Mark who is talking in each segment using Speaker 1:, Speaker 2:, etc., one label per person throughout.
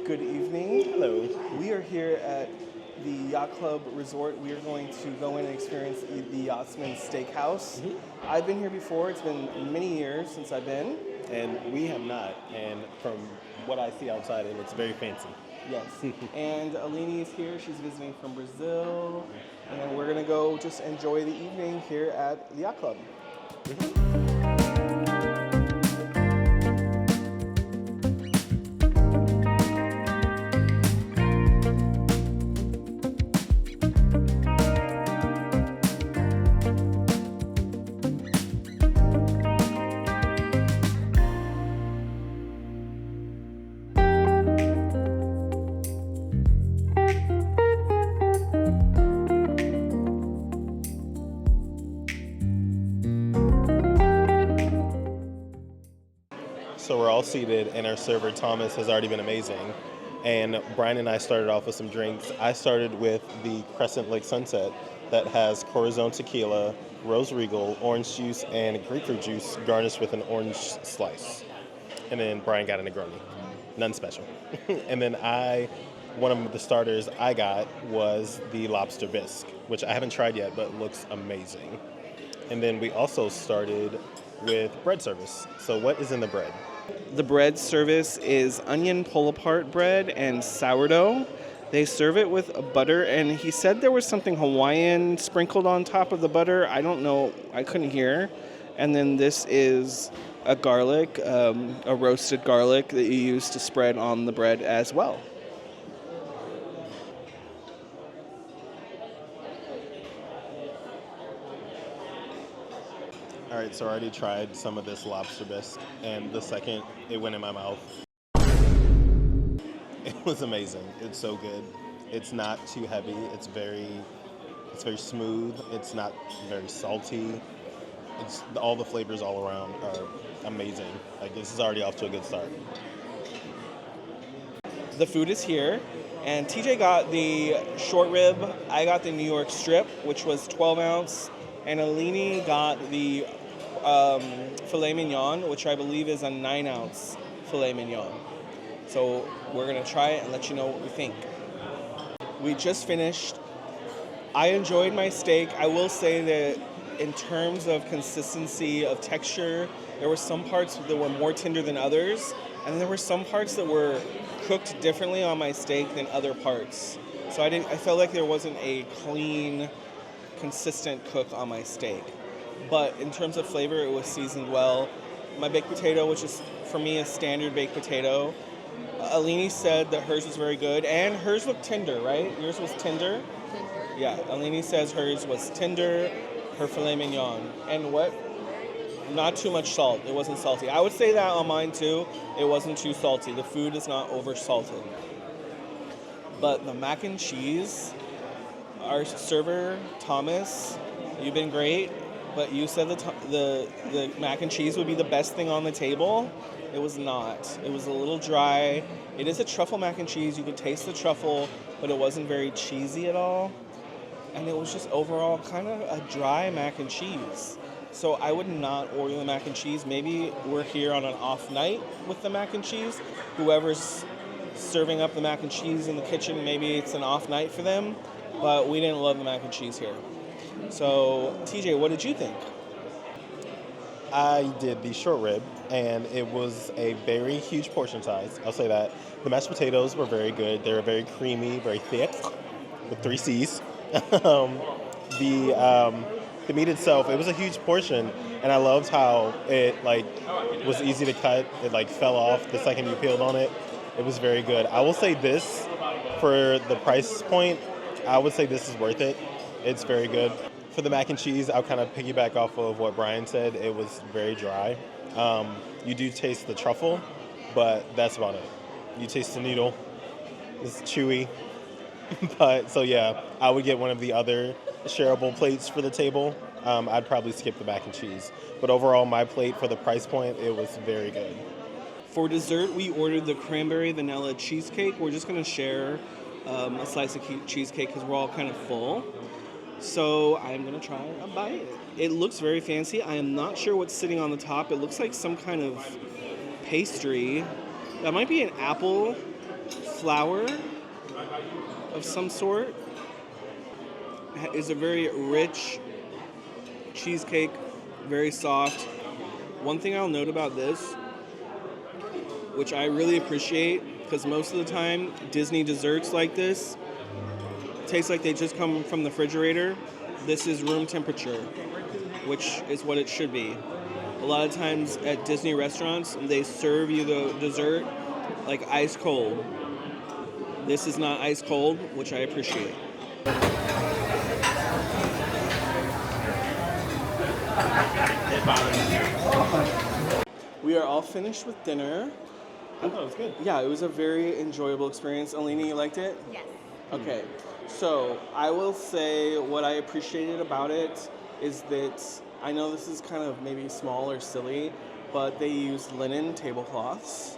Speaker 1: Good evening.
Speaker 2: Hello.
Speaker 1: We are here at the Yacht Club Resort. We are going to go in and experience the Yachtsman Steakhouse. I've been here before. It's been many years since I've been.
Speaker 2: And we have not. And from what I see outside, it looks very fancy.
Speaker 1: Yes. And Alini is here. She's visiting from Brazil. And we're going to go just enjoy the evening here at the Yacht Club.
Speaker 2: So we're all seated, and our server, Thomas, has already been amazing. And Brian and I started off with some drinks. I started with the Crescent Lake Sunset that has Corazon tequila, Rose Regal, orange juice, and grapefruit juice garnished with an orange slice. And then Brian got a Negroni. None special. And then one of the starters I got was the lobster bisque, which I haven't tried yet, but looks amazing. And then we also started with bread service. So what is in the bread?
Speaker 1: The bread service is onion pull-apart bread and sourdough. They serve it with butter, and he said there was something Hawaiian sprinkled on top of the butter. I don't know. I couldn't hear. And then this is a garlic, a roasted garlic that you use to spread on the bread as well.
Speaker 2: All right, so I already tried some of this lobster bisque, and the second it went in my mouth, it was amazing. It's so good. It's not too heavy. It's very smooth. It's not very salty. It's all the flavors all around are amazing. Like, this is already off to a good start.
Speaker 1: The food is here, and TJ got the short rib. I got the New York strip, which was 12 ounce, and Alini got the filet mignon, which I believe is a 9 ounce filet mignon. So we're gonna try it and let you know what we think. We just finished. I enjoyed my steak. I will say that in terms of consistency of texture, there were some parts that were more tender than others, and there were some parts that were cooked differently on my steak than other parts. So I felt like there wasn't a clean, consistent cook on my steak. But in terms of flavor, it was seasoned well. My baked potato, which is for me a standard baked potato, Alini said that hers was very good, and hers looked tender, right? Yours was tender? Yeah, Alini says hers was tender, her filet mignon. And what? Not too much salt. It wasn't salty. I would say that on mine too. It wasn't too salty. The food is not over salted. But the mac and cheese, our server, Thomas, you've been great, but you said the mac and cheese would be the best thing on the table. It was not. It was a little dry. It is a truffle mac and cheese. You could taste the truffle, but it wasn't very cheesy at all. And it was just overall kind of a dry mac and cheese. So I would not order the mac and cheese. Maybe we're here on an off night with the mac and cheese. Whoever's serving up the mac and cheese in the kitchen, maybe it's an off night for them. But we didn't love the mac and cheese here. So, TJ, what did you think?
Speaker 2: I did the short rib, and it was a very huge portion size. I'll say that. The mashed potatoes were very good. They were very creamy, very thick, with 3 C's. The meat itself, it was a huge portion, and I loved how it was easy to cut. It fell off the second you peeled on it. It was very good. I will say this, for the price point, I would say this is worth it. It's very good. For the mac and cheese, I'll kind of piggyback off of what Brian said. It was very dry. You do taste the truffle, but that's about it. You taste the noodle. It's chewy. But so yeah, I would get one of the other shareable plates for the table. I'd probably skip the mac and cheese. But overall, my plate for the price point, it was very good.
Speaker 1: For dessert, we ordered the cranberry vanilla cheesecake. We're just going to share a slice of cheesecake because we're all kind of full. So I'm going to try a bite. It looks very fancy. I am not sure what's sitting on the top. It looks like some kind of pastry. That might be an apple flour of some sort. Is a very rich cheesecake, very soft. One thing I'll note about this, which I really appreciate, because most of the time Disney desserts like this taste like they just come from the refrigerator. This is room temperature, which is what it should be. A lot of times at Disney restaurants, they serve you the dessert like ice cold. This is not ice cold, which I appreciate. We are all finished with dinner.
Speaker 2: I thought it was good.
Speaker 1: Yeah, it was a very enjoyable experience. Alina, you liked it?
Speaker 3: Yes.
Speaker 1: Okay, so I will say what I appreciated about it is that I know this is kind of maybe small or silly, but they used linen tablecloths,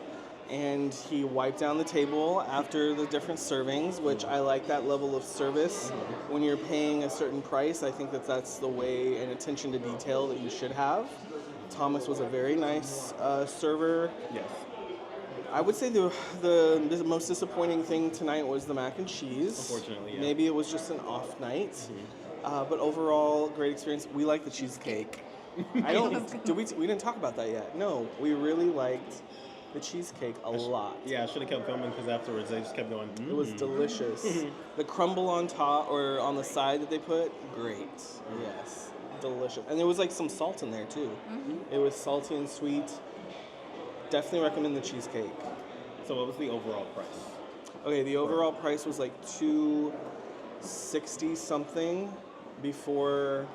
Speaker 1: and he wiped down the table after the different servings, which I like that level of service. When you're paying a certain price, I think that that's the way and attention to detail that you should have. Thomas was a very nice server.
Speaker 2: Yes.
Speaker 1: I would say the most disappointing thing tonight was the mac and cheese.
Speaker 2: Unfortunately, yeah.
Speaker 1: Maybe it was just an off night, but overall, great experience. We liked the cheesecake. I don't. We didn't talk about that yet. No, we really liked the cheesecake a lot.
Speaker 2: Yeah, I should have kept filming because afterwards they just kept going.
Speaker 1: It was delicious. The crumble on top or on the side that they put, great. Yes, delicious. And there was like some salt in there too. It was salty and sweet. Definitely recommend the cheesecake.
Speaker 2: So what was the overall price?
Speaker 1: Okay, the overall price was like $260 something before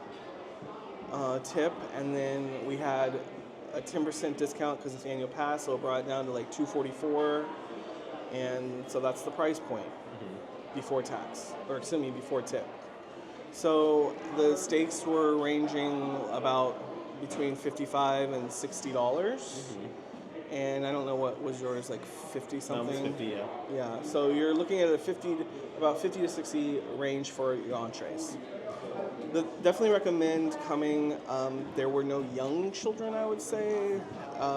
Speaker 1: tip, and then we had a 10% discount because it's annual pass, so it brought it down to like $244, and so that's the price point before tax, or excuse me, before tip. So the steaks were ranging about between $55 and $60. And I don't know what was yours, like 50 something?
Speaker 2: That was 50, yeah.
Speaker 1: Yeah, so you're looking at about 50 to 60 range for your entrees. Definitely recommend coming. There were no young children, I would say,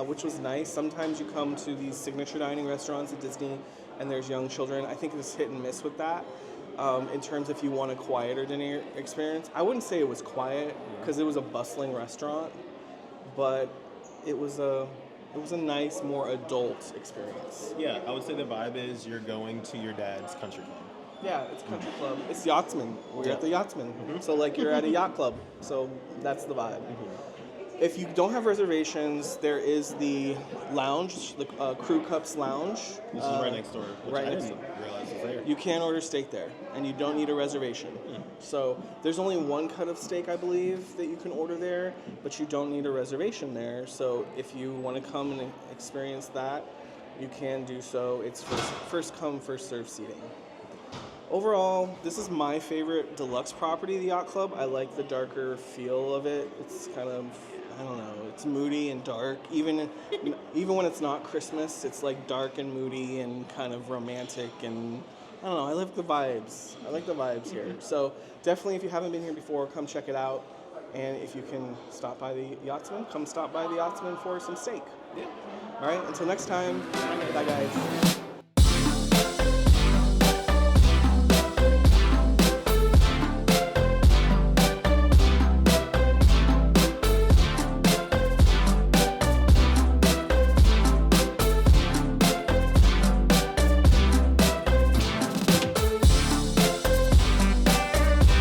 Speaker 1: which was nice. Sometimes you come to these signature dining restaurants at Disney and there's young children. I think it was hit and miss with that. In terms if you want a quieter dinner experience. I wouldn't say it was quiet because it was a bustling restaurant, but it was a nice, more adult experience.
Speaker 2: Yeah, I would say the vibe is you're going to your dad's country club.
Speaker 1: Yeah, it's country club. It's Yachtsman. We're at the Yachtsman. So like you're at a yacht club. So that's the vibe. If you don't have reservations, there is the lounge, the Crew Cups Lounge.
Speaker 2: This is right next door, which
Speaker 1: right
Speaker 2: I
Speaker 1: next
Speaker 2: didn't realize was there.
Speaker 1: You can order steak there, and you don't need a reservation. So there's only one cut of steak, I believe, that you can order there, but you don't need a reservation there. So if you want to come and experience that, you can do so. It's first come, first served seating. Overall, this is my favorite deluxe property, the Yacht Club. I like the darker feel of it. It's kind of, I don't know, it's moody and dark. Even when it's not Christmas, it's like dark and moody and kind of romantic, and I don't know, I like the vibes. I like the vibes here. So definitely, if you haven't been here before, come check it out. And if you can stop by the Yachtsman, come stop by the Yachtsman for some steak. Yeah. All right, until next time, bye guys.